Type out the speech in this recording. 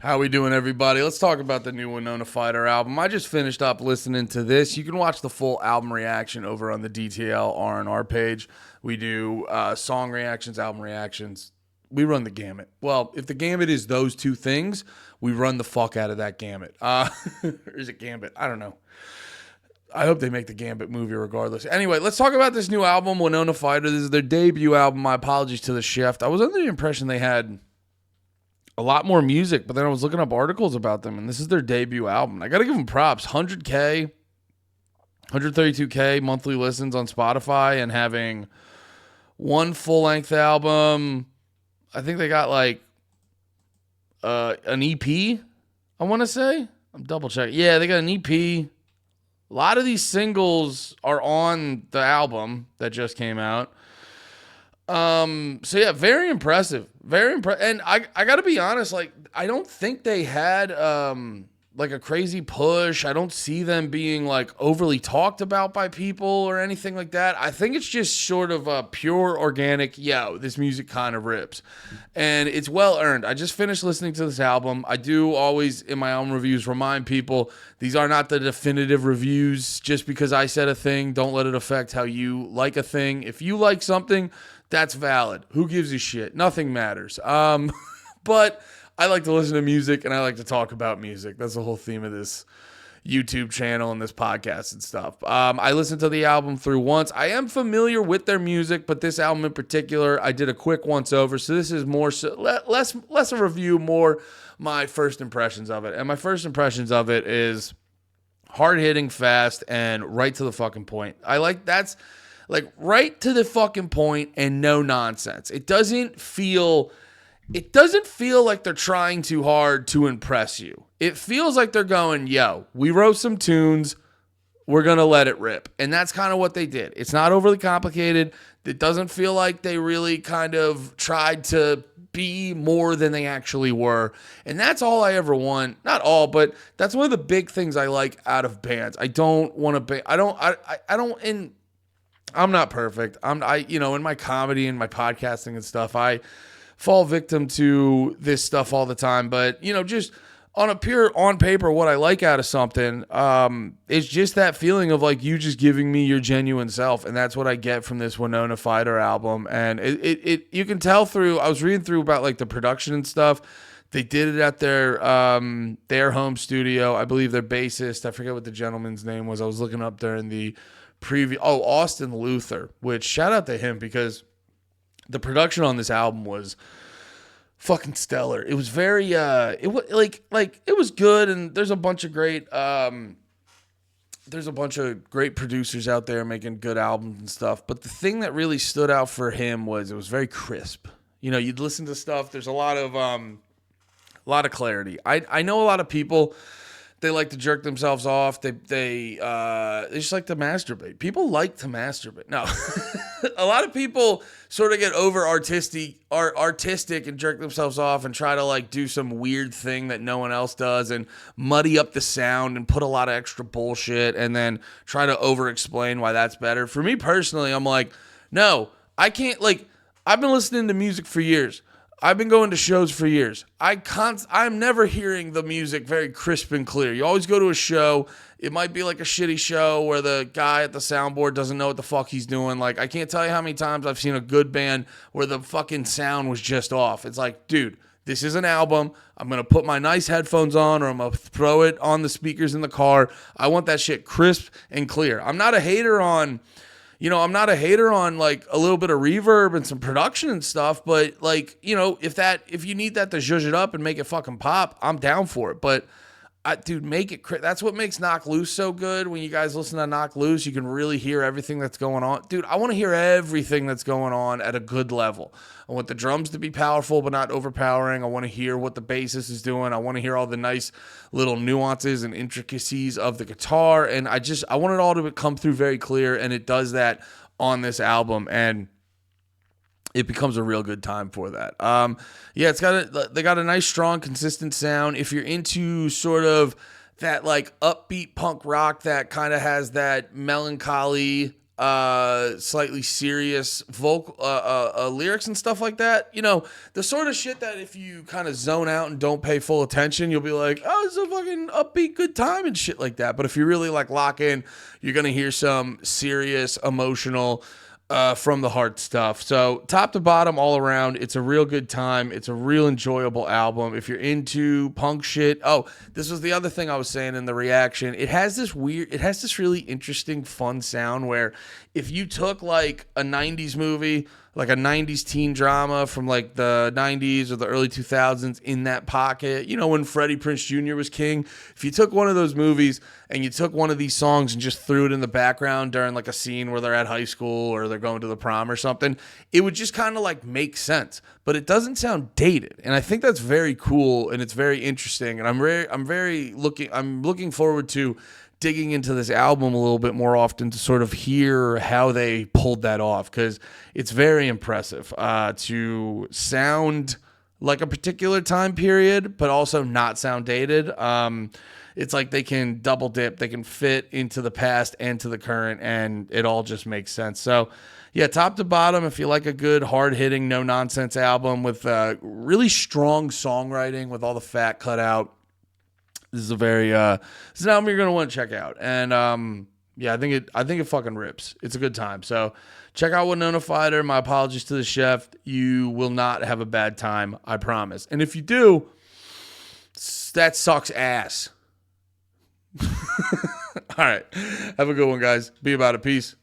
How we doing, everybody? Let's talk about the new Winona Fighter album. I just finished up listening to this. You can watch the full album reaction over on the DTL R&R page. We do song reactions, album reactions. We run the gamut. Well, if the gamut is those two things, we run the fuck out of that gamut. Or is it Gambit? I don't know. I hope they make the Gambit movie regardless. Anyway, let's talk about this new album, Winona Fighter. This is their debut album. My apologies to the shift. I was under the impression they had a lot more music, but then I was looking up articles about them, and this is their debut album. I got to give them props. 100K, 132K monthly listens on Spotify, and having one full-length album. I think they got like an EP, I want to say. I'm double-checking. Yeah, they got an EP. A lot of these singles are on the album that just came out. So yeah, very impressive. Very impressive. And I gotta be honest, like, I don't think they had, like a crazy push. I don't see them being like overly talked about by people or anything like that. I think it's just sort of a pure organic, this music kind of rips. And it's well earned. I just finished listening to this album. I do always, in my own reviews, remind people these are not the definitive reviews. Just because I said a thing, don't let it affect how you like a thing. If you like something, that's valid. Who gives a shit? Nothing matters. But I like to listen to music and I like to talk about music. That's the whole theme of this YouTube channel and this podcast and stuff. I listened to the album through once. I am familiar with their music, but this album in particular, I did a quick once over. So this is more less a review, more my first impressions of it. And my first impressions of it is hard hitting, fast, and right to the fucking point. That's like right to the fucking point and no nonsense. It doesn't feel like they're trying too hard to impress you. It feels like they're going, we wrote some tunes, we're going to let it rip. And that's kind of what they did. It's not overly complicated. It doesn't feel like they really kind of tried to be more than they actually were. And that's all I ever want. Not all, but that's one of the big things I like out of bands. I don't want to be, I'm not perfect. In my comedy and my podcasting and stuff, I fall victim to this stuff all the time. But, just on paper, what I like out of something, is just that feeling of like you just giving me your genuine self. And that's what I get from this Winona Fighter album. And you can tell I was reading through about like the production and stuff. They did it at their home studio. I believe their bassist, I forget what the gentleman's name was. I was looking up during the preview. Oh, Austin Luther, which shout out to him because the production on this album was fucking stellar. It was very, it was good, and there's a bunch of great producers out there making good albums and stuff. But the thing that really stood out for him was it was very crisp. You'd listen to stuff. There's a lot of clarity. I know a lot of people. They like to jerk themselves off. They just like to masturbate. People like to masturbate. No, a lot of people sort of get over artistic and jerk themselves off and try to like do some weird thing that no one else does and muddy up the sound and put a lot of extra bullshit and then try to over explain why that's better. For me personally, I'm like, no, I can't. Like, I've been listening to music for years. I've been going to shows for years. I'm never hearing the music very crisp and clear. You always go to a show. It might be like a shitty show where the guy at the soundboard doesn't know what the fuck he's doing. Like, I can't tell you how many times I've seen a good band where the fucking sound was just off. It's like, dude, this is an album. I'm going to put my nice headphones on, or I'm going to throw it on the speakers in the car. I want that shit crisp and clear. I'm not a hater on like a little bit of reverb and some production and stuff, but like, if you need that to zhuzh it up and make it fucking pop, I'm down for it. But dude, make it that's what makes Knock Loose so good. When you guys listen to Knock Loose, you can really hear everything that's going on. Dude, I want to hear everything that's going on at a good level. I want the drums to be powerful but not overpowering. I want to hear what the bassist is doing. I want to hear all the nice little nuances and intricacies of the guitar, and I want it all to come through very clear, and it does that on this album, and it becomes a real good time for that. They got a nice, strong, consistent sound. If you're into sort of that like upbeat punk rock that kind of has that melancholy slightly serious vocal lyrics and stuff like that. You know, the sort of shit that if you kind of zone out and don't pay full attention, you'll be like, oh, it's a fucking upbeat good time and shit like that. But if you really like lock in, you're gonna hear some serious, emotional, from the heart stuff. So top to bottom, all around, it's a real good time. It's a real enjoyable album. If you're into punk shit, oh, this was the other thing I was saying in the reaction. It has this really interesting, fun sound where if you took like a 90s movie, like a 90s teen drama from like the 90s or the early 2000s in that pocket, you know, when Freddie Prinze Jr. was king, if you took one of those movies and you took one of these songs and just threw it in the background during like a scene where they're at high school or they're going to the prom or something, it would just kind of like make sense, but it doesn't sound dated. And I think that's very cool and it's very interesting. And I'm looking forward to digging into this album a little bit more often to sort of hear how they pulled that off, because it's very impressive to sound like a particular time period, but also not sound dated. It's like they can double dip, they can fit into the past and to the current, and it all just makes sense. So yeah, top to bottom, if you like a good, hard-hitting, no-nonsense album with really strong songwriting with all the fat cut out, this is this is an album you're gonna want to check out. And yeah, I think it fucking rips. It's a good time. So check out Winona Fighter. My apologies to the chef. You will not have a bad time, I promise. And if you do, that sucks ass. All right. Have a good one, guys. Be about it. Peace.